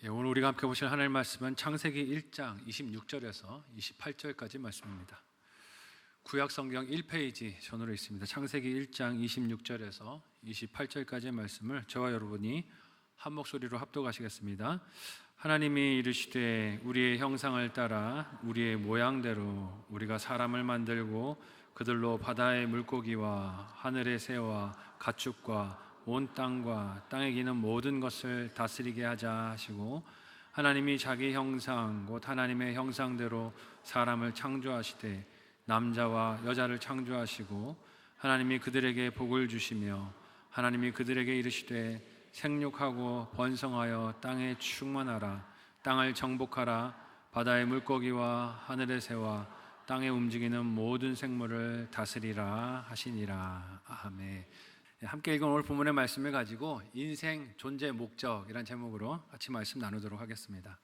오늘 우리가 함께 보실 하나님의 말씀은 창세기 1장 26절에서 28절까지 말씀입니다. 구약 성경 1페이지 전으로 있습니다. 창세기 1장 26절에서 28절까지의 말씀을 저와 여러분이 한 목소리로 합독하시겠습니다. 하나님이 이르시되 우리의 형상을 따라 우리의 모양대로 우리가 사람을 만들고 그들로 바다의 물고기와 하늘의 새와 가축과 온 땅과 땅에 기는 모든 것을 다스리게 하자 하시고, 하나님이 자기 형상 곧 하나님의 형상대로 사람을 창조하시되 남자와 여자를 창조하시고, 하나님이 그들에게 복을 주시며 하나님이 그들에게 이르시되 생육하고 번성하여 땅에 충만하라. 땅을 정복하라. 바다의 물고기와 하늘의 새와 땅에 움직이는 모든 생물을 다스리라 하시니라. 아멘. 함께 읽은 오늘 본문의 말씀을 가지고 인생 존재 목적이라는 제목으로 같이 말씀 나누도록 하겠습니다.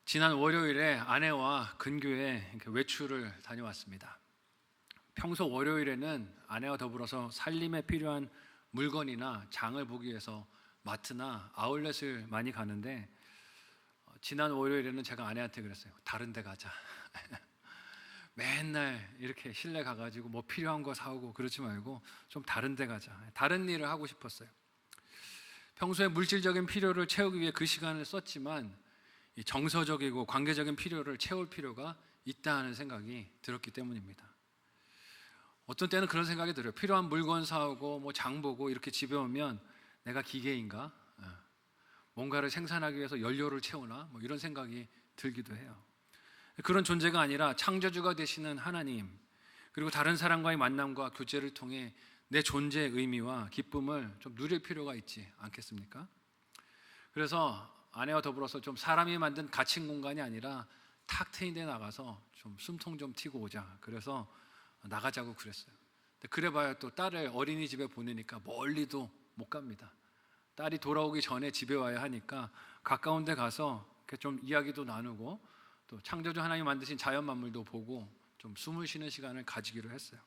지난 월요일에 아내와 근교에 외출을 다녀왔습니다. 평소 월요일에는 아내와 더불어서 살림에 필요한 물건이나 장을 보기 위해서 마트나 아울렛을 많이 가는데, 지난 월요일에는 제가 아내한테 그랬어요. 다른 데 가자. 맨날 이렇게 실내 가가지고 뭐 필요한 거 사오고 그러지 말고 좀 다른 데 가자. 다른 일을 하고 싶었어요. 평소에 물질적인 필요를 채우기 위해 그 시간을 썼지만 이 정서적이고 관계적인 필요를 채울 필요가 있다는 생각이 들었기 때문입니다. 어떤 때는 그런 생각이 들어요. 필요한 물건 사오고 뭐 장 보고 이렇게 집에 오면 내가 기계인가? 뭔가를 생산하기 위해서 연료를 채우나? 뭐 이런 생각이 들기도 해요. 그런 존재가 아니라 창조주가 되시는 하나님, 그리고 다른 사람과의 만남과 교제를 통해 내 존재의 의미와 기쁨을 좀 누릴 필요가 있지 않겠습니까? 그래서 아내와 더불어서 좀 사람이 만든 갇힌 공간이 아니라 탁 트인 데 나가서 좀 숨통 좀 튀고 오자. 그래서 나가자고 그랬어요. 근데 그래봐야 또 딸을 어린이집에 보내니까 멀리도 못 갑니다. 딸이 돌아오기 전에 집에 와야 하니까 가까운 데 가서 이렇게 좀 이야기도 나누고 또 창조주 하나님 만드신 자연 만물도 보고 좀 숨을 쉬는 시간을 가지기로 했어요.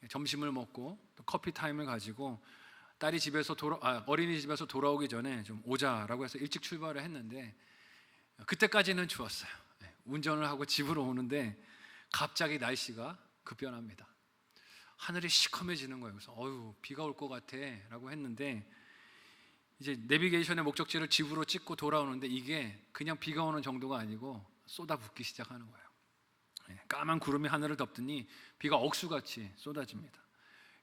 점심을 먹고 또 커피 타임을 가지고 딸이 어린이집에서 돌아오기 전에 좀 오자라고 해서 일찍 출발을 했는데, 그때까지는 좋았어요. 운전을 하고 집으로 오는데 갑자기 날씨가 급변합니다. 하늘이 시커매지는 거예요. 그래서 비가 올 것 같아 라고 했는데, 이제 내비게이션의 목적지를 집으로 찍고 돌아오는데 이게 그냥 비가 오는 정도가 아니고 쏟아붓기 시작하는 거예요. 까만 구름이 하늘을 덮더니 비가 억수같이 쏟아집니다.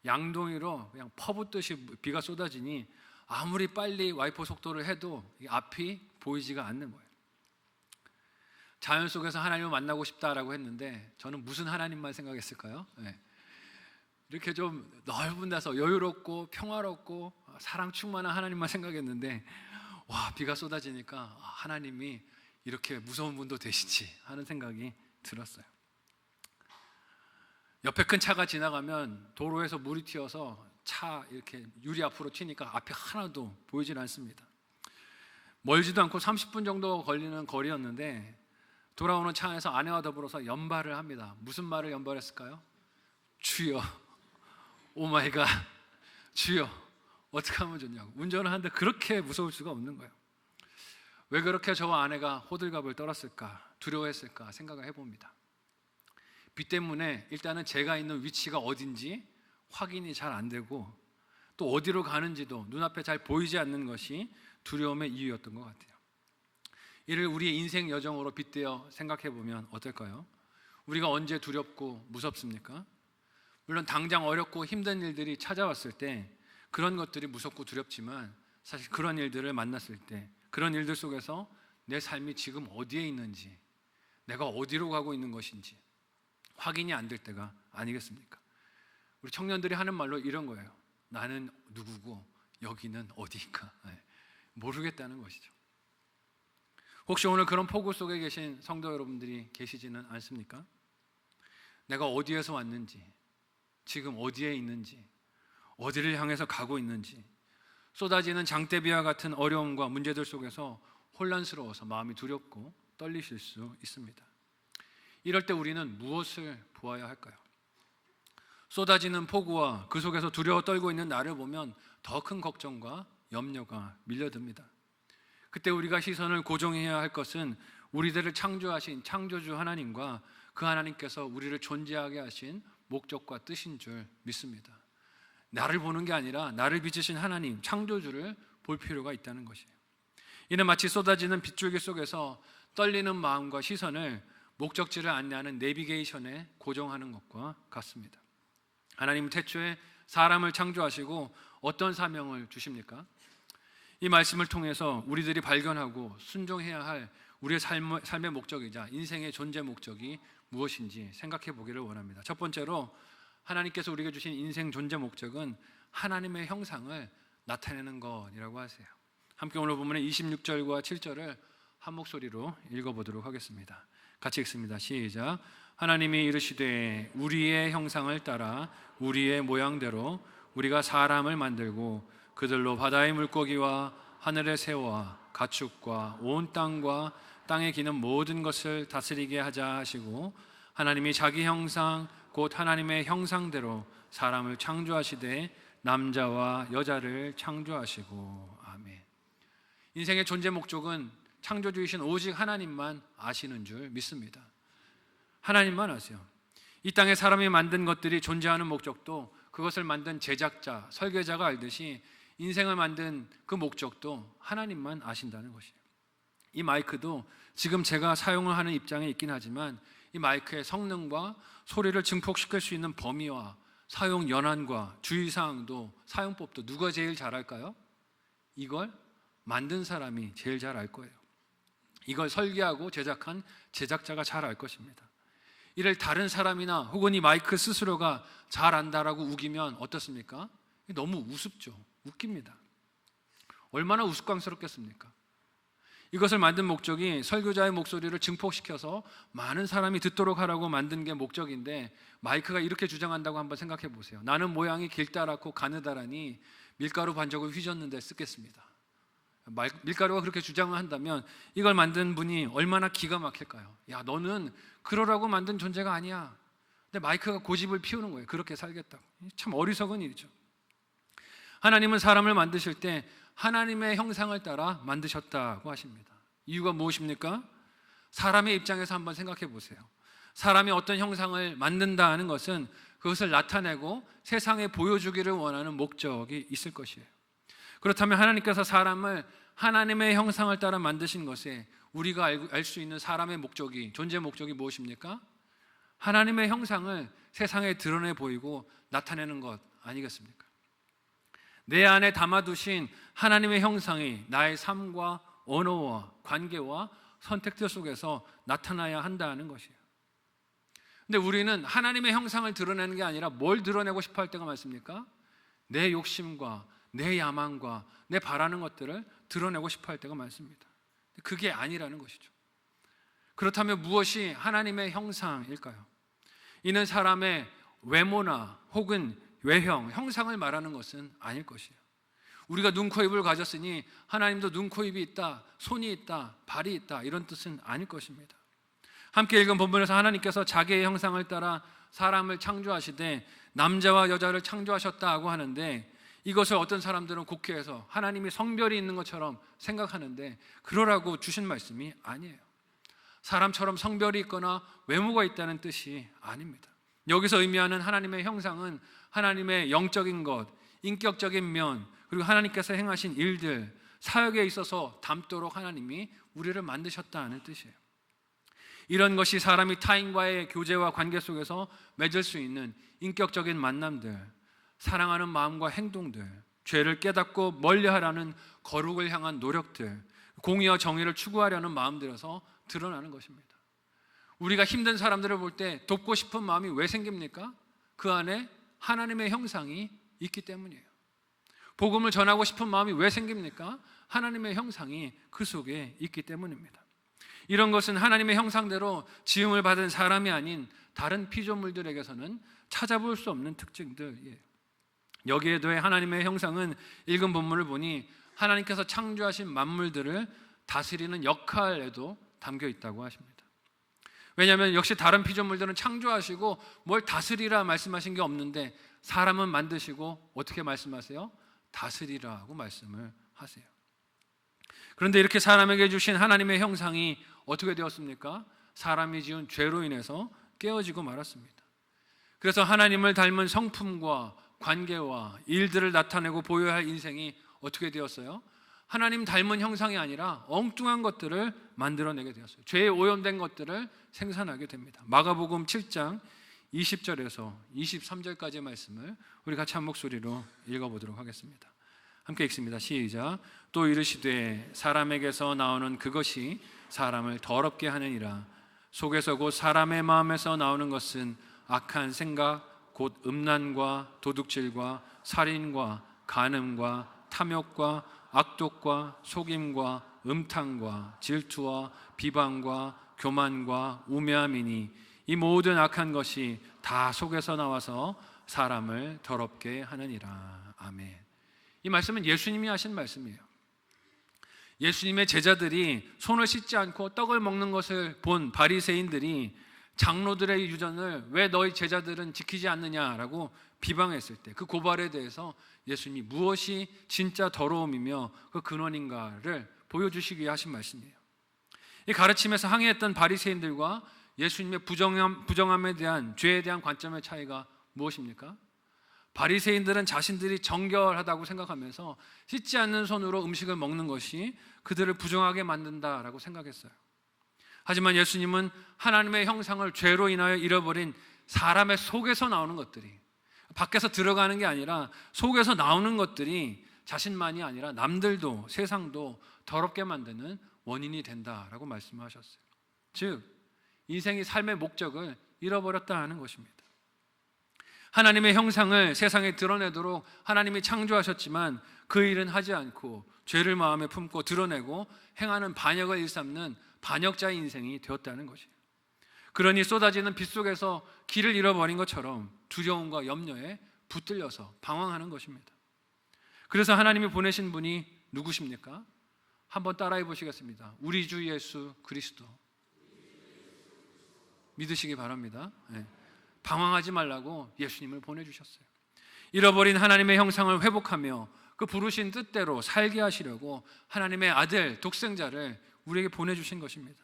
양동이로 그냥 퍼붓듯이 비가 쏟아지니 아무리 빨리 와이퍼 속도를 해도 앞이 보이지가 않는 거예요. 자연 속에서 하나님을 만나고 싶다라고 했는데 저는 무슨 하나님만 생각했을까요? 이렇게 좀 넓은 데서 여유롭고 평화롭고 사랑 충만한 하나님만 생각했는데, 비가 쏟아지니까 하나님이 이렇게 무서운 분도 되시지 하는 생각이 들었어요. 옆에 큰 차가 지나가면 도로에서 물이 튀어서 차 이렇게 유리 앞으로 튀니까 앞이 하나도 보이질 않습니다. 멀지도 않고 30분 정도 걸리는 거리였는데 돌아오는 차 안에서 아내와 더불어서 연발을 합니다. 무슨 말을 연발했을까요? 주여, 오 마이 갓, 주여, 어떻게 하면 좋냐고. 운전을 하는데 그렇게 무서울 수가 없는 거예요. 왜 그렇게 저와 아내가 호들갑을 떨었을까, 두려워했을까 생각을 해봅니다. 비 때문에 일단은 제가 있는 위치가 어딘지 확인이 잘 안 되고 또 어디로 가는지도 눈앞에 잘 보이지 않는 것이 두려움의 이유였던 것 같아요. 이를 우리의 인생 여정으로 빗대어 생각해보면 어떨까요? 우리가 언제 두렵고 무섭습니까? 물론 당장 어렵고 힘든 일들이 찾아왔을 때 그런 것들이 무섭고 두렵지만, 사실 그런 일들을 만났을 때 그런 일들 속에서 내 삶이 지금 어디에 있는지, 내가 어디로 가고 있는 것인지 확인이 안 될 때가 아니겠습니까? 우리 청년들이 하는 말로 이런 거예요. 나는 누구고 여기는 어디인가? 모르겠다는 것이죠. 혹시 오늘 그런 폭우 속에 계신 성도 여러분들이 계시지는 않습니까? 내가 어디에서 왔는지, 지금 어디에 있는지, 어디를 향해서 가고 있는지, 쏟아지는 장대비와 같은 어려움과 문제들 속에서 혼란스러워서 마음이 두렵고 떨리실 수 있습니다. 이럴 때 우리는 무엇을 보아야 할까요? 쏟아지는 폭우와 그 속에서 두려워 떨고 있는 나를 보면 더 큰 걱정과 염려가 밀려듭니다. 그때 우리가 시선을 고정해야 할 것은 우리들을 창조하신 창조주 하나님과 그 하나님께서 우리를 존재하게 하신 목적과 뜻인 줄 믿습니다. 나를 보는 게 아니라 나를 빚으신 하나님, 창조주를 볼 필요가 있다는 것이에요. 이는 마치 쏟아지는 빗줄기 속에서 떨리는 마음과 시선을 목적지를 안내하는 내비게이션에 고정하는 것과 같습니다. 하나님은 태초에 사람을 창조하시고 어떤 사명을 주십니까? 이 말씀을 통해서 우리들이 발견하고 순종해야 할 우리의 삶의 목적이자 인생의 존재 목적이 무엇인지 생각해 보기를 원합니다. 첫 번째로 하나님께서 우리에게 주신 인생 존재 목적은 하나님의 형상을 나타내는 것이라고 하세요. 함께 오늘 본문의 26절과 7절을 한 목소리로 읽어보도록 하겠습니다. 같이 읽습니다. 시작. 하나님이 이르시되 우리의 형상을 따라 우리의 모양대로 우리가 사람을 만들고 그들로 바다의 물고기와 하늘의 새와 가축과 온 땅과 땅에 기는 모든 것을 다스리게 하자 하시고 하나님이 자기 형상 곧 하나님의 형상대로 사람을 창조하시되 남자와 여자를 창조하시고. 아멘. 인생의 존재 목적은 창조주이신 오직 하나님만 아시는 줄 믿습니다. 하나님만 아세요. 이 땅에 사람이 만든 것들이 존재하는 목적도 그것을 만든 제작자, 설계자가 알듯이 인생을 만든 그 목적도 하나님만 아신다는 것이에요. 이 마이크도 지금 제가 사용을 하는 입장에 있긴 하지만 이 마이크의 성능과 소리를 증폭시킬 수 있는 범위와 사용 연한과 주의사항도 사용법도 누가 제일 잘할까요? 이걸 만든 사람이 제일 잘 알 거예요. 이걸 설계하고 제작한 제작자가 잘 알 것입니다. 이를 다른 사람이나 혹은 이 마이크 스스로가 잘 안다라고 우기면 어떻습니까? 너무 우습죠. 웃깁니다. 얼마나 우스꽝스럽겠습니까? 이것을 만든 목적이 설교자의 목소리를 증폭시켜서 많은 사람이 듣도록 하라고 만든 게 목적인데 마이크가 이렇게 주장한다고 한번 생각해 보세요. 나는 모양이 길다랗고 가느다라니 밀가루 반죽을 휘젓는 데 쓰겠습니다. 밀가루가 그렇게 주장을 한다면 이걸 만든 분이 얼마나 기가 막힐까요? 야, 너는 그러라고 만든 존재가 아니야. 근데 마이크가 고집을 피우는 거예요. 그렇게 살겠다고. 참 어리석은 일이죠. 하나님은 사람을 만드실 때 하나님의 형상을 따라 만드셨다고 하십니다. 이유가 무엇입니까? 사람의 입장에서 한번 생각해 보세요. 사람이 어떤 형상을 만든다 하는 것은 그것을 나타내고 세상에 보여주기를 원하는 목적이 있을 것이에요. 그렇다면 하나님께서 사람을 하나님의 형상을 따라 만드신 것에 우리가 알 수 있는 사람의 목적이, 존재 목적이 무엇입니까? 하나님의 형상을 세상에 드러내 보이고 나타내는 것 아니겠습니까? 내 안에 담아두신 하나님의 형상이 나의 삶과 언어와 관계와 선택들 속에서 나타나야 한다는 것이에요. 근데 우리는 하나님의 형상을 드러내는 게 아니라 뭘 드러내고 싶어 할 때가 많습니까? 내 욕심과 내 야망과 내 바라는 것들을 드러내고 싶어 할 때가 많습니다. 그게 아니라는 것이죠. 그렇다면 무엇이 하나님의 형상일까요? 이는 사람의 외모나 혹은 외형, 형상을 말하는 것은 아닐 것이에요. 우리가 눈, 코, 입을 가졌으니 하나님도 눈, 코, 입이 있다, 손이 있다, 발이 있다 이런 뜻은 아닐 것입니다. 함께 읽은 본문에서 하나님께서 자기의 형상을 따라 사람을 창조하시되 남자와 여자를 창조하셨다고 하는데 이것을 어떤 사람들은 곡해해서 하나님이 성별이 있는 것처럼 생각하는데 그러라고 주신 말씀이 아니에요. 사람처럼 성별이 있거나 외모가 있다는 뜻이 아닙니다. 여기서 의미하는 하나님의 형상은 하나님의 영적인 것, 인격적인 면, 그리고 하나님께서 행하신 일들, 사역에 있어서 담도록 하나님이 우리를 만드셨다는 뜻이에요. 이런 것이 사람이 타인과의 교제와 관계 속에서 맺을 수 있는 인격적인 만남들, 사랑하는 마음과 행동들, 죄를 깨닫고 멀리하라는 거룩을 향한 노력들, 공의와 정의를 추구하려는 마음들에서 드러나는 것입니다. 우리가 힘든 사람들을 볼 때 돕고 싶은 마음이 왜 생깁니까? 그 안에 하나님의 형상이 있기 때문이에요. 복음을 전하고 싶은 마음이 왜 생깁니까? 하나님의 형상이 그 속에 있기 때문입니다. 이런 것은 하나님의 형상대로 지음을 받은 사람이 아닌 다른 피조물들에게서는 찾아볼 수 없는 특징들이에요. 여기에 더해 하나님의 형상은 읽은 본문을 보니 하나님께서 창조하신 만물들을 다스리는 역할에도 담겨 있다고 하십니다. 왜냐하면 역시 다른 피조물들은 창조하시고 뭘 다스리라 말씀하신 게 없는데 사람은 만드시고 어떻게 말씀하세요? 다스리라고 말씀을 하세요. 그런데 이렇게 사람에게 주신 하나님의 형상이 어떻게 되었습니까? 사람이 지은 죄로 인해서 깨어지고 말았습니다. 그래서 하나님을 닮은 성품과 관계와 일들을 나타내고 보여야 할 인생이 어떻게 되었어요? 하나님 닮은 형상이 아니라 엉뚱한 것들을 만들어내게 되었어요. 죄에 오염된 것들을 생산하게 됩니다. 마가복음 7장 20절에서 23절까지의 말씀을 우리 같이 한 목소리로 읽어보도록 하겠습니다. 함께 읽습니다. 시작. 또 이르시되 사람에게서 나오는 그것이 사람을 더럽게 하느니라. 속에서 곧 사람의 마음에서 나오는 것은 악한 생각 곧 음란과 도둑질과 살인과 간음과 탐욕과 악독과 속임과 음탕과 질투와 비방과 교만과 우매함이니 이 모든 악한 것이 다 속에서 나와서 사람을 더럽게 하느니라. 아멘. 이 말씀은 예수님이 하신 말씀이에요. 예수님의 제자들이 손을 씻지 않고 떡을 먹는 것을 본 바리새인들이 장로들의 유전을 왜 너희 제자들은 지키지 않느냐라고 비방했을 때 그 고발에 대해서 예수님이 무엇이 진짜 더러움이며 그 근원인가를 보여주시기 위해 하신 말씀이에요. 이 가르침에서 항의했던 바리새인들과 예수님의 부정함에 대한 죄에 대한 관점의 차이가 무엇입니까? 바리새인들은 자신들이 정결하다고 생각하면서 씻지 않는 손으로 음식을 먹는 것이 그들을 부정하게 만든다라고 생각했어요. 하지만 예수님은 하나님의 형상을 죄로 인하여 잃어버린 사람의 속에서 나오는 것들이, 밖에서 들어가는 게 아니라 속에서 나오는 것들이 자신만이 아니라 남들도 세상도 더럽게 만드는 원인이 된다라고 말씀하셨어요. 즉 인생이 삶의 목적을 잃어버렸다는 것입니다. 하나님의 형상을 세상에 드러내도록 하나님이 창조하셨지만 그 일은 하지 않고 죄를 마음에 품고 드러내고 행하는 반역을 일삼는 반역자의 인생이 되었다는 것이에요. 그러니 쏟아지는 빛 속에서 길을 잃어버린 것처럼 두려움과 염려에 붙들려서 방황하는 것입니다. 그래서 하나님이 보내신 분이 누구십니까? 한번 따라해 보시겠습니다. 우리 주 예수 그리스도. 믿으시기 바랍니다. 네. 방황하지 말라고 예수님을 보내주셨어요. 잃어버린 하나님의 형상을 회복하며 그 부르신 뜻대로 살게 하시려고 하나님의 아들 독생자를 우리에게 보내주신 것입니다.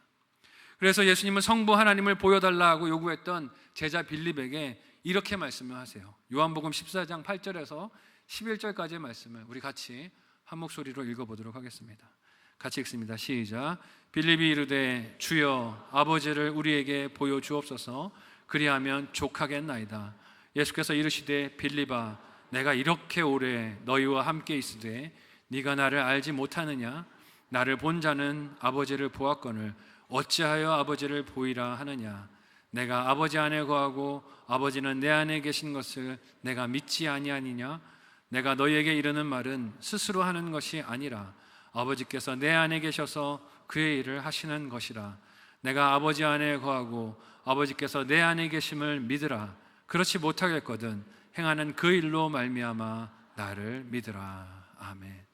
그래서 예수님은 성부 하나님을 보여달라고 요구했던 제자 빌립에게 이렇게 말씀을 하세요. 요한복음 14장 8절에서 11절까지의 말씀을 우리 같이 한 목소리로 읽어보도록 하겠습니다. 같이 읽습니다. 시작. 빌립이 이르되 주여 아버지를 우리에게 보여주옵소서. 그리하면 족하겠나이다. 예수께서 이르시되 빌립아 내가 이렇게 오래 너희와 함께 있으되 네가 나를 알지 못하느냐? 나를 본 자는 아버지를 보았거늘 어찌하여 아버지를 보이라 하느냐? 내가 아버지 안에 거하고 아버지는 내 안에 계신 것을 내가 믿지 아니하느냐? 내가 너희에게 이르는 말은 스스로 하는 것이 아니라 아버지께서 내 안에 계셔서 그의 일을 하시는 것이라. 내가 아버지 안에 거하고 아버지께서 내 안에 계심을 믿으라. 그렇지 못하겠거든 행하는 그 일로 말미암아 나를 믿으라. 아멘.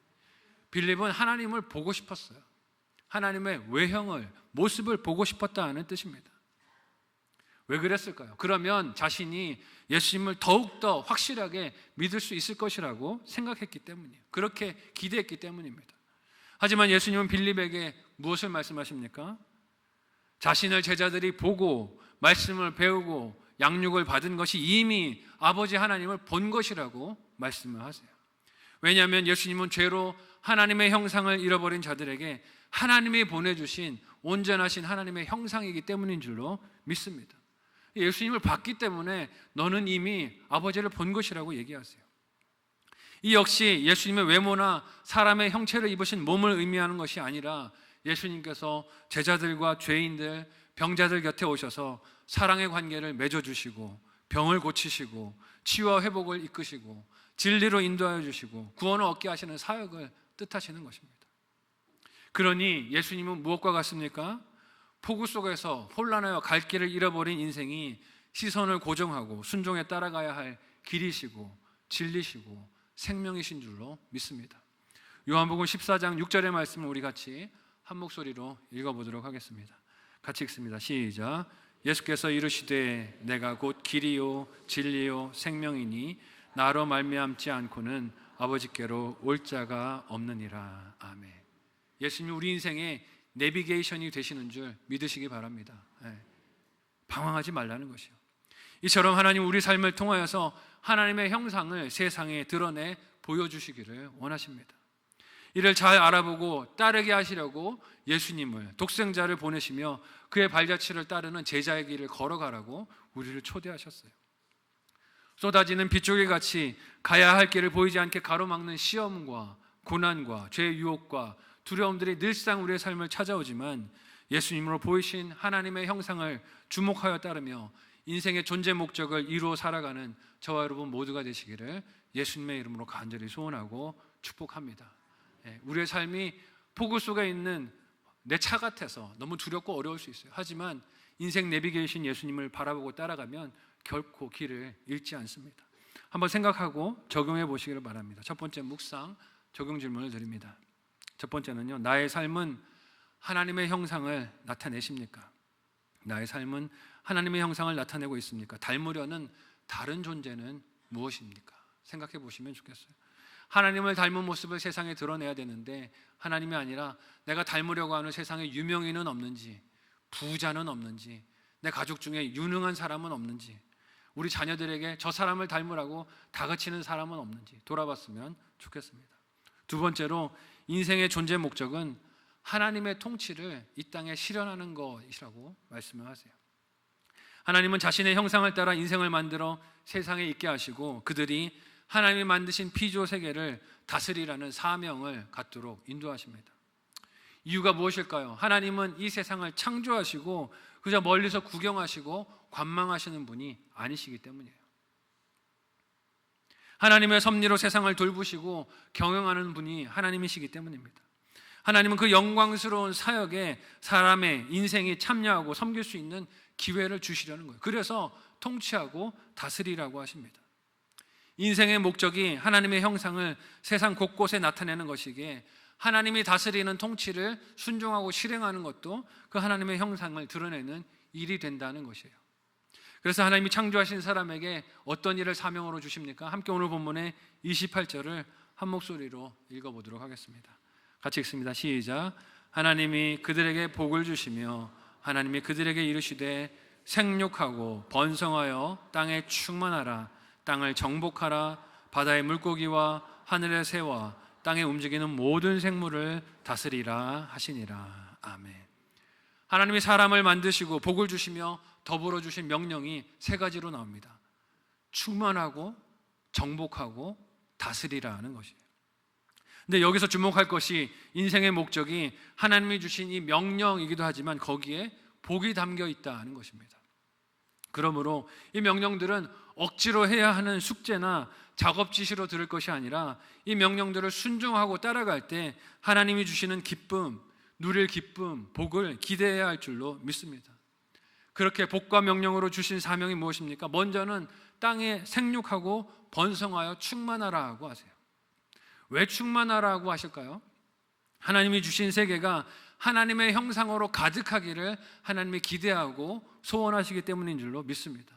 빌립은 하나님을 보고 싶었어요. 하나님의 외형을, 모습을 보고 싶었다는 뜻입니다. 왜 그랬을까요? 그러면 자신이 예수님을 더욱더 확실하게 믿을 수 있을 것이라고 생각했기 때문이에요. 그렇게 기대했기 때문입니다. 하지만 예수님은 빌립에게 무엇을 말씀하십니까? 자신을 제자들이 보고 말씀을 배우고 양육을 받은 것이 이미 아버지 하나님을 본 것이라고 말씀을 하세요. 왜냐하면 예수님은 죄로 하나님의 형상을 잃어버린 자들에게 하나님이 보내주신 온전하신 하나님의 형상이기 때문인 줄로 믿습니다. 예수님을 봤기 때문에 너는 이미 아버지를 본 것이라고 얘기하세요. 이 역시 예수님의 외모나 사람의 형체를 입으신 몸을 의미하는 것이 아니라 예수님께서 제자들과 죄인들, 병자들 곁에 오셔서 사랑의 관계를 맺어주시고 병을 고치시고 치유와 회복을 이끄시고 진리로 인도하여 주시고 구원을 얻게 하시는 사역을 뜻하시는 것입니다. 그러니 예수님은 무엇과 같습니까? 폭우 속에서 혼란하여 갈 길을 잃어버린 인생이 시선을 고정하고 순종에 따라가야 할 길이시고 진리시고 생명이신 줄로 믿습니다. 요한복음 14장 6절의 말씀을 우리 같이 한 목소리로 읽어보도록 하겠습니다. 같이 읽습니다. 시작. 예수께서 이르시되 내가 곧 길이요 진리요 생명이니 나로 말미암지 않고는 아버지께로 올 자가 없느니라. 아멘. 예수님이 우리 인생의 내비게이션이 되시는 줄 믿으시기 바랍니다. 방황하지 말라는 것이요. 이처럼 하나님 우리 삶을 통하여서 하나님의 형상을 세상에 드러내 보여주시기를 원하십니다. 이를 잘 알아보고 따르게 하시려고 예수님을, 독생자를 보내시며 그의 발자취를 따르는 제자의 길을 걸어가라고 우리를 초대하셨어요. 쏟아지는 빗줄기 같이 가야 할 길을 보이지 않게 가로막는 시험과 고난과 죄의 유혹과 두려움들이 늘상 우리의 삶을 찾아오지만 예수님으로 보이신 하나님의 형상을 주목하여 따르며 인생의 존재 목적을 이루어 살아가는 저와 여러분 모두가 되시기를 예수님의 이름으로 간절히 소원하고 축복합니다. 우리의 삶이 폭우 속에 있는 내 차 같아서 너무 두렵고 어려울 수 있어요. 하지만 인생 내비게이션 예수님을 바라보고 따라가면 결코 길을 잃지 않습니다. 한번 생각하고 적용해 보시기를 바랍니다. 첫 번째 묵상 적용 질문을 드립니다. 첫 번째는요, 나의 삶은 하나님의 형상을 나타내십니까? 나의 삶은 하나님의 형상을 나타내고 있습니까? 닮으려는 다른 존재는 무엇입니까? 생각해 보시면 좋겠어요. 하나님을 닮은 모습을 세상에 드러내야 되는데 하나님이 아니라 내가 닮으려고 하는 세상에 유명인은 없는지, 부자는 없는지, 내 가족 중에 유능한 사람은 없는지, 우리 자녀들에게 저 사람을 닮으라고 다그치는 사람은 없는지 돌아봤으면 좋겠습니다. 두 번째로 인생의 존재 목적은 하나님의 통치를 이 땅에 실현하는 것이라고 말씀을 하세요. 하나님은 자신의 형상을 따라 인생을 만들어 세상에 있게 하시고 그들이 하나님이 만드신 피조 세계를 다스리라는 사명을 갖도록 인도하십니다. 이유가 무엇일까요? 하나님은 이 세상을 창조하시고 그저 멀리서 구경하시고 관망하시는 분이 아니시기 때문이에요. 하나님의 섭리로 세상을 돌보시고 경영하는 분이 하나님이시기 때문입니다. 하나님은 그 영광스러운 사역에 사람의 인생이 참여하고 섬길 수 있는 기회를 주시려는 거예요. 그래서 통치하고 다스리라고 하십니다. 인생의 목적이 하나님의 형상을 세상 곳곳에 나타내는 것이기에 하나님이 다스리는 통치를 순종하고 실행하는 것도 그 하나님의 형상을 드러내는 일이 된다는 것이에요. 그래서 하나님이 창조하신 사람에게 어떤 일을 사명으로 주십니까? 함께 오늘 본문의 28절을 한 목소리로 읽어보도록 하겠습니다. 같이 읽습니다. 시작. 하나님이 그들에게 복을 주시며 하나님이 그들에게 이르시되 생육하고 번성하여 땅에 충만하라. 땅을 정복하라. 바다의 물고기와 하늘의 새와 땅에 움직이는 모든 생물을 다스리라 하시니라. 아멘. 하나님이 사람을 만드시고 복을 주시며 더불어 주신 명령이 세 가지로 나옵니다. 충만하고 정복하고 다스리라는 것이에요. 근데 여기서 주목할 것이 인생의 목적이 하나님이 주신 이 명령이기도 하지만 거기에 복이 담겨 있다는 것입니다. 그러므로 이 명령들은 억지로 해야 하는 숙제나 작업 지시로 들을 것이 아니라 이 명령들을 순종하고 따라갈 때 하나님이 주시는 기쁨, 누릴 기쁨, 복을 기대해야 할 줄로 믿습니다. 그렇게 복과 명령으로 주신 사명이 무엇입니까? 먼저는 땅에 생육하고 번성하여 충만하라고 하세요. 왜 충만하라고 하실까요? 하나님이 주신 세계가 하나님의 형상으로 가득하기를 하나님이 기대하고 소원하시기 때문인 줄로 믿습니다.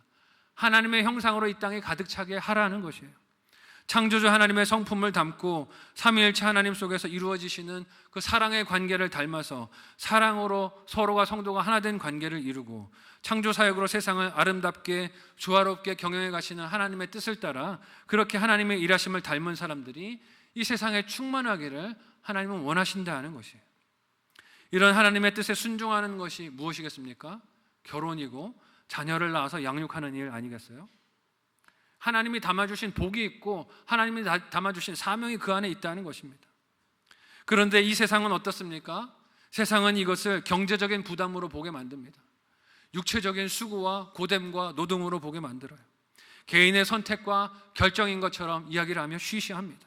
하나님의 형상으로 이 땅에 가득 차게 하라는 것이에요. 창조주 하나님의 성품을 담고 삼위일체 하나님 속에서 이루어지시는 그 사랑의 관계를 닮아서 사랑으로 서로가 성도가 하나 된 관계를 이루고 창조 사역으로 세상을 아름답게 조화롭게 경영해 가시는 하나님의 뜻을 따라 그렇게 하나님의 일하심을 닮은 사람들이 이 세상에 충만하기를 하나님은 원하신다는 것이에요. 이런 하나님의 뜻에 순종하는 것이 무엇이겠습니까? 결혼이고 자녀를 낳아서 양육하는 일 아니겠어요? 하나님이 담아주신 복이 있고 하나님이 담아주신 사명이 그 안에 있다는 것입니다. 그런데 이 세상은 어떻습니까? 세상은 이것을 경제적인 부담으로 보게 만듭니다. 육체적인 수고와 고됨과 노동으로 보게 만들어요. 개인의 선택과 결정인 것처럼 이야기를 하며 쉬쉬합니다.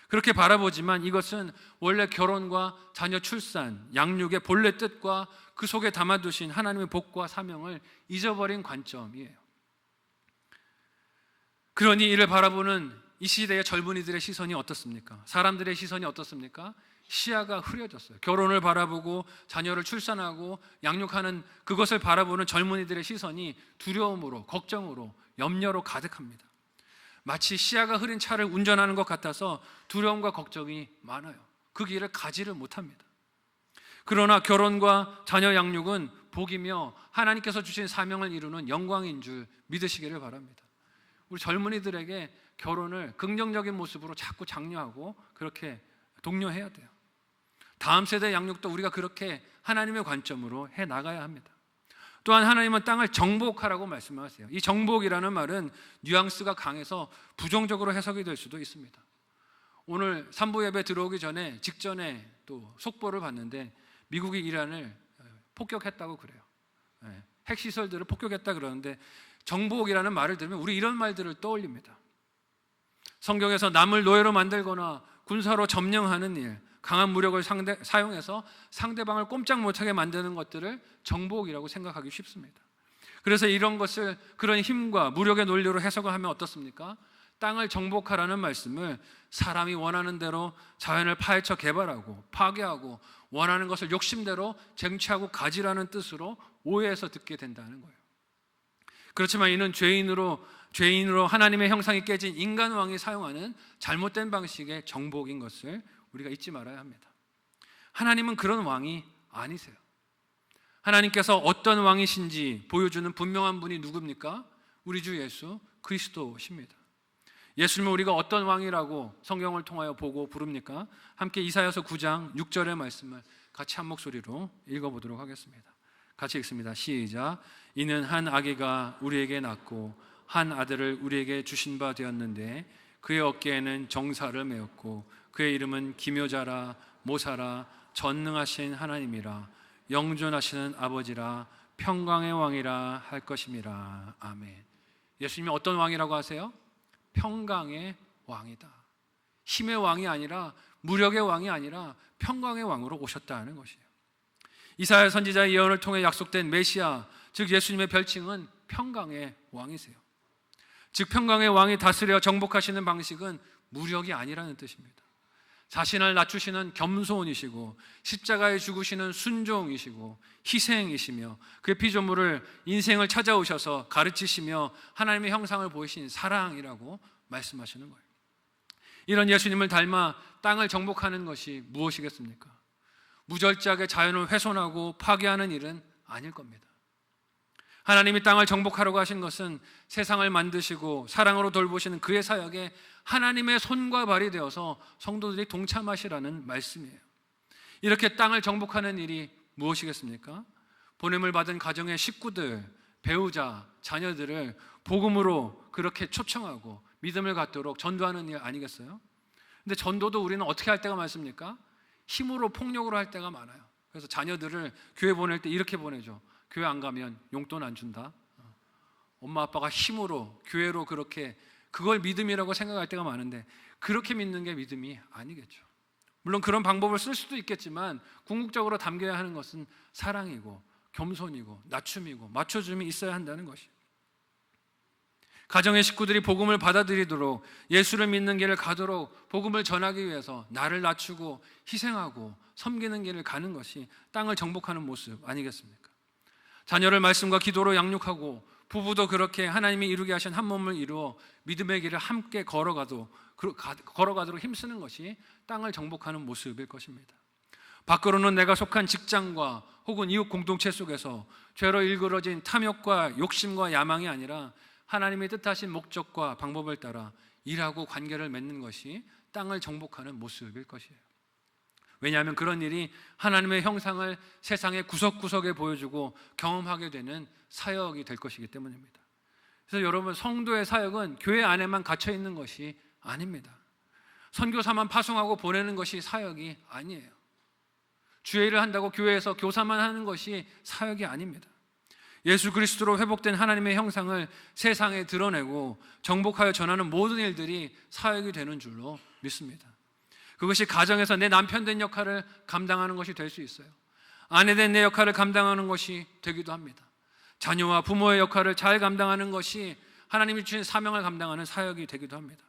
그렇게 바라보지만 이것은 원래 결혼과 자녀 출산, 양육의 본래 뜻과 그 속에 담아두신 하나님의 복과 사명을 잊어버린 관점이에요. 그러니 이를 바라보는 이 시대의 젊은이들의 시선이 어떻습니까? 사람들의 시선이 어떻습니까? 시야가 흐려졌어요. 결혼을 바라보고 자녀를 출산하고 양육하는 그것을 바라보는 젊은이들의 시선이 두려움으로, 걱정으로, 염려로 가득합니다. 마치 시야가 흐린 차를 운전하는 것 같아서 두려움과 걱정이 많아요. 그 길을 가지를 못합니다. 그러나 결혼과 자녀 양육은 복이며 하나님께서 주신 사명을 이루는 영광인 줄 믿으시기를 바랍니다. 우리 젊은이들에게 결혼을 긍정적인 모습으로 자꾸 장려하고 그렇게 독려해야 돼요. 다음 세대 양육도 우리가 그렇게 하나님의 관점으로 해 나가야 합니다. 또한 하나님은 땅을 정복하라고 말씀하세요. 이 정복이라는 말은 뉘앙스가 강해서 부정적으로 해석이 될 수도 있습니다. 오늘 3부 예배 들어오기 직전에 또 속보를 봤는데 미국이 이란을 폭격했다고 그래요. 핵시설들을 폭격했다 그러는데 정복이라는 말을 들으면 우리 이런 말들을 떠올립니다. 성경에서 남을 노예로 만들거나 군사로 점령하는 일, 강한 무력을 사용해서 상대방을 꼼짝 못하게 만드는 것들을 정복이라고 생각하기 쉽습니다. 그래서 이런 것을 그런 힘과 무력의 논리로 해석을 하면 어떻습니까? 땅을 정복하라는 말씀을 사람이 원하는 대로 자연을 파헤쳐 개발하고 파괴하고 원하는 것을 욕심대로 쟁취하고 가지라는 뜻으로 오해해서 듣게 된다는 거예요. 그렇지만 이는 죄인으로 하나님의 형상이 깨진 인간 왕이 사용하는 잘못된 방식의 정복인 것을 우리가 잊지 말아야 합니다. 하나님은 그런 왕이 아니세요. 하나님께서 어떤 왕이신지 보여주는 분명한 분이 누굽니까? 우리 주 예수 그리스도십니다. 예수님은 우리가 어떤 왕이라고 성경을 통하여 보고 부릅니까? 함께 이사야서 9장 6절의 말씀을 같이 한 목소리로 읽어보도록 하겠습니다. 같이 읽습니다. 시작. 이는 한 아기가 우리에게 낳고 한 아들을 우리에게 주신 바 되었는데 그의 어깨에는 정사를 메었고 그의 이름은 기묘자라 모사라 전능하신 하나님이라 영존하시는 아버지라 평강의 왕이라 할 것임이라. 아멘. 예수님이 어떤 왕이라고 하세요? 평강의 왕이다. 힘의 왕이 아니라 무력의 왕이 아니라 평강의 왕으로 오셨다는 것이에요. 이사야 선지자의 예언을 통해 약속된 메시아, 즉 예수님의 별칭은 평강의 왕이세요. 즉 평강의 왕이 다스려 정복하시는 방식은 무력이 아니라는 뜻입니다. 자신을 낮추시는 겸손이시고 십자가에 죽으시는 순종이시고 희생이시며 그의 피조물을 인생을 찾아오셔서 가르치시며 하나님의 형상을 보이신 사랑이라고 말씀하시는 거예요. 이런 예수님을 닮아 땅을 정복하는 것이 무엇이겠습니까? 무절제하게 자연을 훼손하고 파괴하는 일은 아닐 겁니다. 하나님이 땅을 정복하려고 하신 것은 세상을 만드시고 사랑으로 돌보시는 그의 사역에 하나님의 손과 발이 되어서 성도들이 동참하시라는 말씀이에요. 이렇게 땅을 정복하는 일이 무엇이겠습니까? 보냄을 받은 가정의 식구들, 배우자, 자녀들을 복음으로 그렇게 초청하고 믿음을 갖도록 전도하는 일 아니겠어요? 근데 전도도 우리는 어떻게 할 때가 많습니까? 힘으로 폭력으로 할 때가 많아요. 그래서 자녀들을 교회 보낼 때 이렇게 보내죠. 교회 안 가면 용돈 안 준다. 엄마 아빠가 힘으로 교회로 그렇게 그걸 믿음이라고 생각할 때가 많은데 그렇게 믿는 게 믿음이 아니겠죠. 물론 그런 방법을 쓸 수도 있겠지만 궁극적으로 담겨야 하는 것은 사랑이고 겸손이고 낮춤이고 맞춰줌이 있어야 한다는 것이에요. 가정의 식구들이 복음을 받아들이도록 예수를 믿는 길을 가도록 복음을 전하기 위해서 나를 낮추고 희생하고 섬기는 길을 가는 것이 땅을 정복하는 모습 아니겠습니까? 자녀를 말씀과 기도로 양육하고 부부도 그렇게 하나님이 이루게 하신 한 몸을 이루어 믿음의 길을 함께 걸어가도록 힘쓰는 것이 땅을 정복하는 모습일 것입니다. 밖으로는 내가 속한 직장과 혹은 이웃 공동체 속에서 죄로 일그러진 탐욕과 욕심과 야망이 아니라 하나님의 뜻하신 목적과 방법을 따라 일하고 관계를 맺는 것이 땅을 정복하는 모습일 것이에요. 왜냐하면 그런 일이 하나님의 형상을 세상의 구석구석에 보여주고 경험하게 되는 사역이 될 것이기 때문입니다. 그래서 여러분, 성도의 사역은 교회 안에만 갇혀 있는 것이 아닙니다. 선교사만 파송하고 보내는 것이 사역이 아니에요. 주의 일을 한다고 교회에서 교사만 하는 것이 사역이 아닙니다. 예수 그리스도로 회복된 하나님의 형상을 세상에 드러내고 정복하여 전하는 모든 일들이 사역이 되는 줄로 믿습니다. 그것이 가정에서 내 남편 된 역할을 감당하는 것이 될 수 있어요. 아내 된 내 역할을 감당하는 것이 되기도 합니다. 자녀와 부모의 역할을 잘 감당하는 것이 하나님이 주신 사명을 감당하는 사역이 되기도 합니다.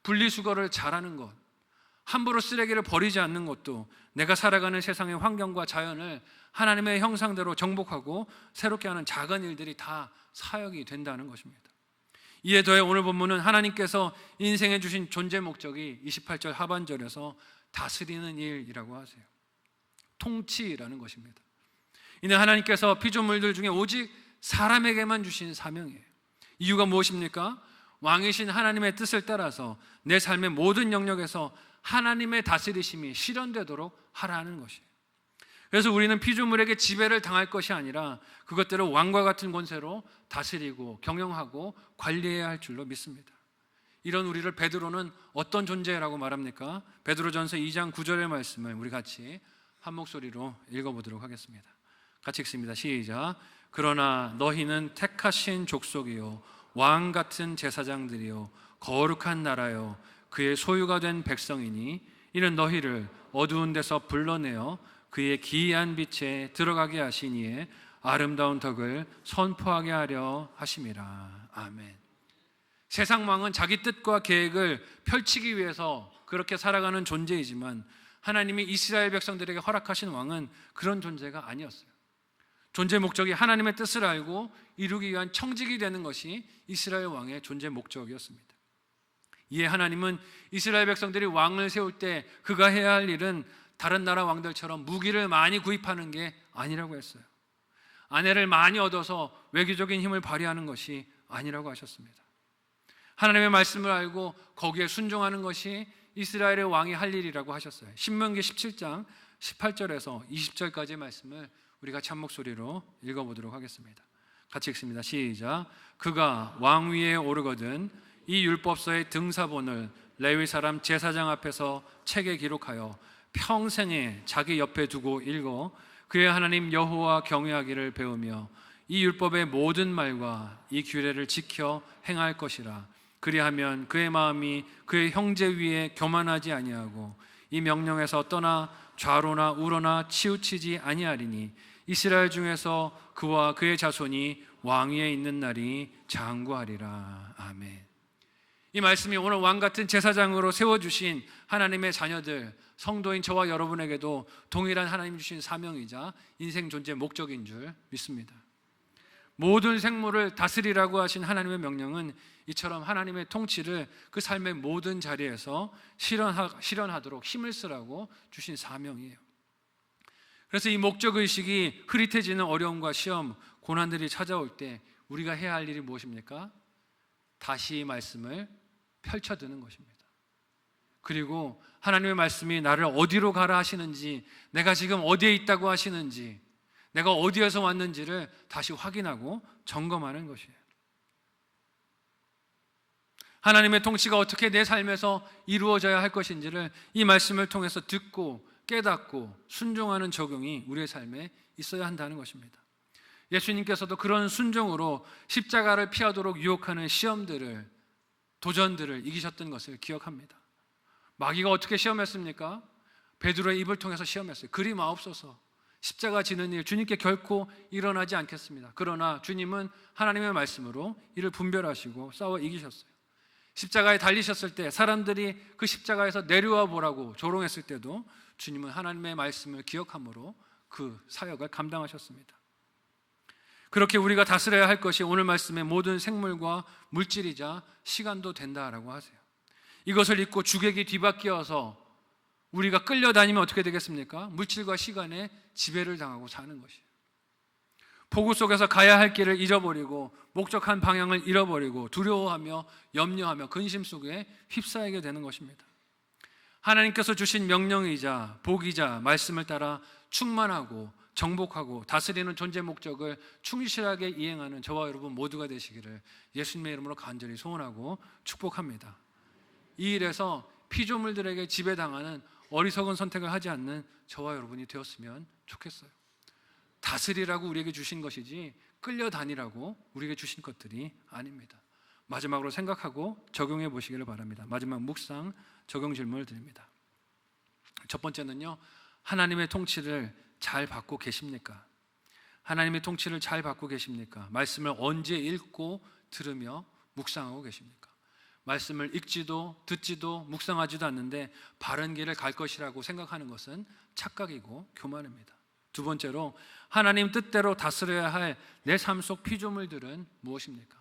분리수거를 잘하는 것, 함부로 쓰레기를 버리지 않는 것도 내가 살아가는 세상의 환경과 자연을 하나님의 형상대로 정복하고 새롭게 하는 작은 일들이 다 사역이 된다는 것입니다. 이에 더해 오늘 본문은 하나님께서 인생에 주신 존재 목적이 28절 하반절에서 다스리는 일이라고 하세요. 통치라는 것입니다. 이는 하나님께서 피조물들 중에 오직 사람에게만 주신 사명이에요. 이유가 무엇입니까? 왕이신 하나님의 뜻을 따라서 내 삶의 모든 영역에서 하나님의 다스리심이 실현되도록 하라는 것이에요. 그래서 우리는 피조물에게 지배를 당할 것이 아니라 그것들을 왕과 같은 권세로 다스리고 경영하고 관리해야 할 줄로 믿습니다. 이런 우리를 베드로는 어떤 존재라고 말합니까? 베드로전서 2장 9절의 말씀을 우리 같이 한 목소리로 읽어보도록 하겠습니다. 같이 읽습니다. 시작. 그러나 너희는 택하신 족속이요 왕 같은 제사장들이요 거룩한 나라요 그의 소유가 된 백성이니 이는 너희를 어두운 데서 불러내어 그의 기이한 빛에 들어가게 하시니에 아름다운 덕을 선포하게 하려 하심이라. 아멘. 세상 왕은 자기 뜻과 계획을 펼치기 위해서 그렇게 살아가는 존재이지만 하나님이 이스라엘 백성들에게 허락하신 왕은 그런 존재가 아니었어요. 존재 목적이 하나님의 뜻을 알고 이루기 위한 청직이 되는 것이 이스라엘 왕의 존재 목적이었습니다. 이에 하나님은 이스라엘 백성들이 왕을 세울 때 그가 해야 할 일은 다른 나라 왕들처럼 무기를 많이 구입하는 게 아니라고 했어요. 아내를 많이 얻어서 외교적인 힘을 발휘하는 것이 아니라고 하셨습니다. 하나님의 말씀을 알고 거기에 순종하는 것이 이스라엘의 왕이 할 일이라고 하셨어요. 신명기 17장 18절에서 20절까지의 말씀을 우리 같이 한 목소리로 읽어보도록 하겠습니다. 같이 읽습니다. 시작. 그가 왕 위에 오르거든 이 율법서의 등사본을 레위 사람 제사장 앞에서 책에 기록하여 평생에 자기 옆에 두고 읽어 그의 하나님 여호와 경외하기를 배우며 이 율법의 모든 말과 이 규례를 지켜 행할 것이라. 그리하면 그의 마음이 그의 형제 위에 교만하지 아니하고 이 명령에서 떠나 좌로나 우로나 치우치지 아니하리니 이스라엘 중에서 그와 그의 자손이 왕위에 있는 날이 장구하리라. 아멘. 이 말씀이 오늘 왕같은 제사장으로 세워주신 하나님의 자녀들, 성도인 저와 여러분에게도 동일한 하나님 주신 사명이자 인생 존재 목적인 줄 믿습니다. 모든 생물을 다스리라고 하신 하나님의 명령은 이처럼 하나님의 통치를 그 삶의 모든 자리에서 실현하도록 힘을 쓰라고 주신 사명이에요. 그래서 이 목적의식이 흐릿해지는 어려움과 시험, 고난들이 찾아올 때 우리가 해야 할 일이 무엇입니까? 다시 이 말씀을 펼쳐드는 것입니다. 그리고 하나님의 말씀이 나를 어디로 가라 하시는지, 내가 지금 어디에 있다고 하시는지, 내가 어디에서 왔는지를 다시 확인하고 점검하는 것이에요. 하나님의 통치가 어떻게 내 삶에서 이루어져야 할 것인지를 이 말씀을 통해서 듣고 깨닫고 순종하는 적용이 우리의 삶에 있어야 한다는 것입니다. 예수님께서도 그런 순종으로 십자가를 피하도록 유혹하는 시험들을, 도전들을 이기셨던 것을 기억합니다. 마귀가 어떻게 시험했습니까? 베드로의 입을 통해서 시험했어요. 그리 마옵소서, 십자가 지는 일 주님께 결코 일어나지 않겠습니다. 그러나 주님은 하나님의 말씀으로 이를 분별하시고 싸워 이기셨어요. 십자가에 달리셨을 때 사람들이 그 십자가에서 내려와 보라고 조롱했을 때도 주님은 하나님의 말씀을 기억함으로 그 사역을 감당하셨습니다. 그렇게 우리가 다스려야 할 것이 오늘 말씀의 모든 생물과 물질이자 시간도 된다라고 하세요. 이것을 잊고 주객이 뒤바뀌어서 우리가 끌려다니면 어떻게 되겠습니까? 물질과 시간에 지배를 당하고 사는 것이에요. 폭우 속에서 가야 할 길을 잊어버리고 목적한 방향을 잃어버리고 두려워하며 염려하며 근심 속에 휩싸이게 되는 것입니다. 하나님께서 주신 명령이자 복이자 말씀을 따라 충만하고 정복하고 다스리는 존재 목적을 충실하게 이행하는 저와 여러분 모두가 되시기를 예수님의 이름으로 간절히 소원하고 축복합니다. 이 일에서 피조물들에게 지배당하는 어리석은 선택을 하지 않는 저와 여러분이 되었으면 좋겠어요. 다스리라고 우리에게 주신 것이지 끌려다니라고 우리에게 주신 것들이 아닙니다. 마지막으로 생각하고 적용해 보시기를 바랍니다. 마지막 묵상 적용 질문을 드립니다. 첫 번째는요, 하나님의 통치를 잘 받고 계십니까? 하나님의 통치를 잘 받고 계십니까? 말씀을 언제 읽고 들으며 묵상하고 계십니까? 말씀을 읽지도 듣지도 묵상하지도 않는데 바른 길을 갈 것이라고 생각하는 것은 착각이고 교만입니다. 두 번째로, 하나님 뜻대로 다스려야 할 내 삶 속 피조물들은 무엇입니까?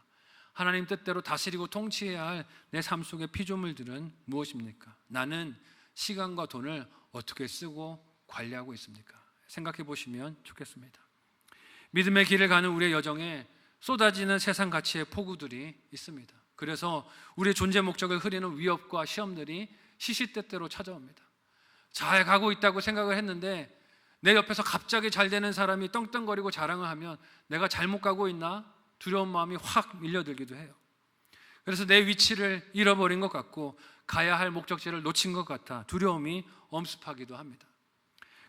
하나님 뜻대로 다스리고 통치해야 할 내 삶 속의 피조물들은 무엇입니까? 나는 시간과 돈을 어떻게 쓰고 관리하고 있습니까? 생각해 보시면 좋겠습니다. 믿음의 길을 가는 우리의 여정에 쏟아지는 세상 가치의 폭우들이 있습니다. 그래서 우리의 존재 목적을 흐리는 위협과 시험들이 시시때때로 찾아옵니다. 잘 가고 있다고 생각을 했는데 내 옆에서 갑자기 잘 되는 사람이 떵떵거리고 자랑을 하면 내가 잘못 가고 있나? 두려운 마음이 확 밀려들기도 해요. 그래서 내 위치를 잃어버린 것 같고 가야 할 목적지를 놓친 것 같아 두려움이 엄습하기도 합니다.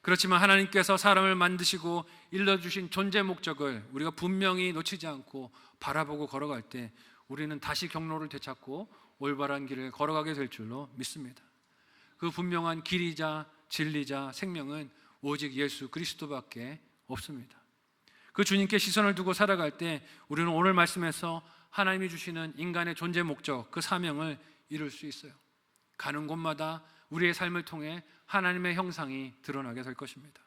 그렇지만 하나님께서 사람을 만드시고 일러주신 존재 목적을 우리가 분명히 놓치지 않고 바라보고 걸어갈 때 우리는 다시 경로를 되찾고 올바른 길을 걸어가게 될 줄로 믿습니다. 그 분명한 길이자 진리자 생명은 오직 예수 그리스도밖에 없습니다. 그 주님께 시선을 두고 살아갈 때 우리는 오늘 말씀에서 하나님이 주시는 인간의 존재 목적, 그 사명을 이룰 수 있어요. 가는 곳마다 우리의 삶을 통해 하나님의 형상이 드러나게 될 것입니다.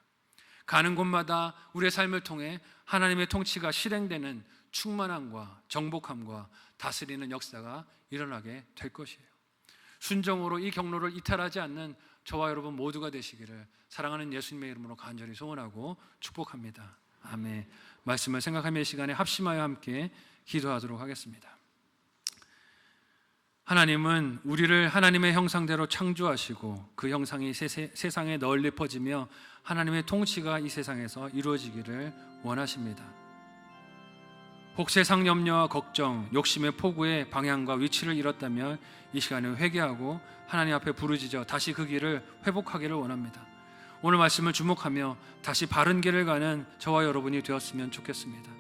가는 곳마다 우리의 삶을 통해 하나님의 통치가 실행되는 충만함과 정복함과 다스리는 역사가 일어나게 될 것이에요. 순종으로 이 경로를 이탈하지 않는 저와 여러분 모두가 되시기를 사랑하는 예수님의 이름으로 간절히 소원하고 축복합니다. 아멘. 말씀을 생각하며 이 시간에 합심하여 함께 기도하도록 하겠습니다. 하나님은 우리를 하나님의 형상대로 창조하시고 그 형상이 세상에 널리 퍼지며 하나님의 통치가 이 세상에서 이루어지기를 원하십니다. 혹 세상 염려와 걱정, 욕심의 폭우에 방향과 위치를 잃었다면 이 시간에 회개하고 하나님 앞에 부르짖어 다시 그 길을 회복하기를 원합니다. 오늘 말씀을 주목하며 다시 바른 길을 가는 저와 여러분이 되었으면 좋겠습니다.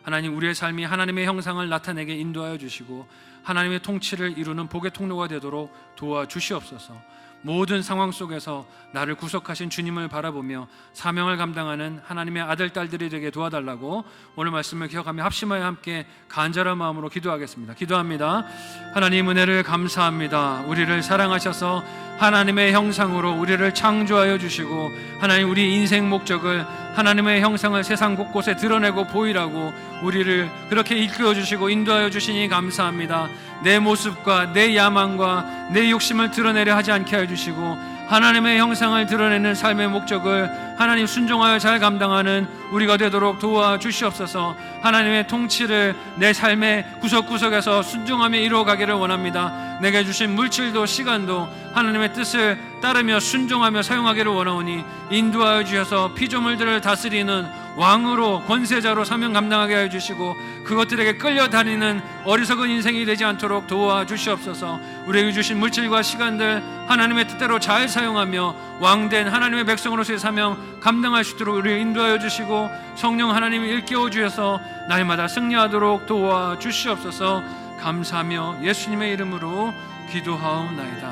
하나님, 우리의 삶이 하나님의 형상을 나타내게 인도하여 주시고 하나님의 통치를 이루는 복의 통로가 되도록 도와주시옵소서. 모든 상황 속에서 나를 구속하신 주님을 바라보며 사명을 감당하는 하나님의 아들, 딸들이 되게 도와달라고 오늘 말씀을 기억하며 합심하여 함께 간절한 마음으로 기도하겠습니다. 기도합니다. 하나님, 은혜를 감사합니다. 우리를 사랑하셔서 하나님의 형상으로 우리를 창조하여 주시고 하나님, 우리 인생 목적을 하나님의 형상을 세상 곳곳에 드러내고 보이라고 우리를 그렇게 이끌어 주시고 인도하여 주시니 감사합니다. 내 모습과 내 야망과 내 욕심을 드러내려 하지 않게 해주시고 하나님의 형상을 드러내는 삶의 목적을 하나님 순종하여 잘 감당하는 우리가 되도록 도와주시옵소서. 하나님의 통치를 내 삶의 구석구석에서 순종하며 이루어가기를 원합니다. 내게 주신 물질도 시간도 하나님의 뜻을 따르며 순종하며 사용하기를 원하오니 인도하여 주셔서 피조물들을 다스리는 왕으로 권세자로 사명 감당하게 해주시고 그것들에게 끌려다니는 어리석은 인생이 되지 않도록 도와주시옵소서. 우리에게 주신 물질과 시간들 하나님의 뜻대로 잘 사용하며 왕된 하나님의 백성으로서의 사명 감당할 수 있도록 우리를 인도하여 주시고 성령 하나님이 일깨워 주셔서 날마다 승리하도록 도와주시옵소서. 감사하며 예수님의 이름으로 기도하옵나이다.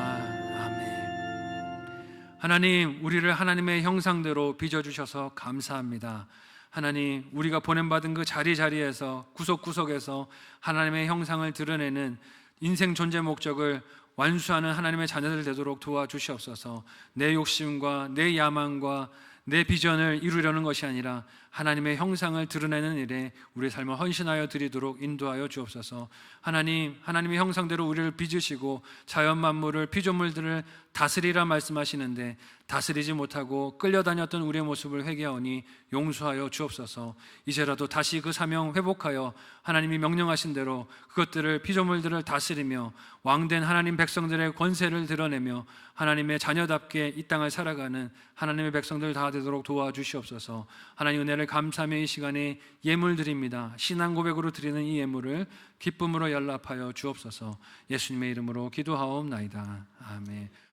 아멘. 하나님, 우리를 하나님의 형상대로 빚어주셔서 감사합니다. 하나님, 우리가 보냄받은 그 자리자리에서 구석구석에서 하나님의 형상을 드러내는 인생 존재 목적을 완수하는 하나님의 자녀들 되도록 도와주시옵소서. 내 욕심과 내 야망과 내 비전을 이루려는 것이 아니라 하나님의 형상을 드러내는 일에 우리의 삶을 헌신하여 드리도록 인도하여 주옵소서. 하나님, 하나님의 형상대로 우리를 빚으시고 자연 만물을, 피조물들을 다스리라 말씀하시는데 다스리지 못하고 끌려다녔던 우리의 모습을 회개하오니 용서하여 주옵소서. 이제라도 다시 그 사명 회복하여 하나님이 명령하신 대로 그것들을, 피조물들을 다스리며 왕된 하나님 백성들의 권세를 드러내며 하나님의 자녀답게 이 땅을 살아가는 하나님의 백성들 다 되도록 도와주시옵소서. 하나님, 은혜를 감사하며 이 시간에 예물 드립니다. 신앙 고백으로 드리는 이 예물을 기쁨으로 연락하여 주옵소서. 예수님의 이름으로 기도하옵나이다. 아멘.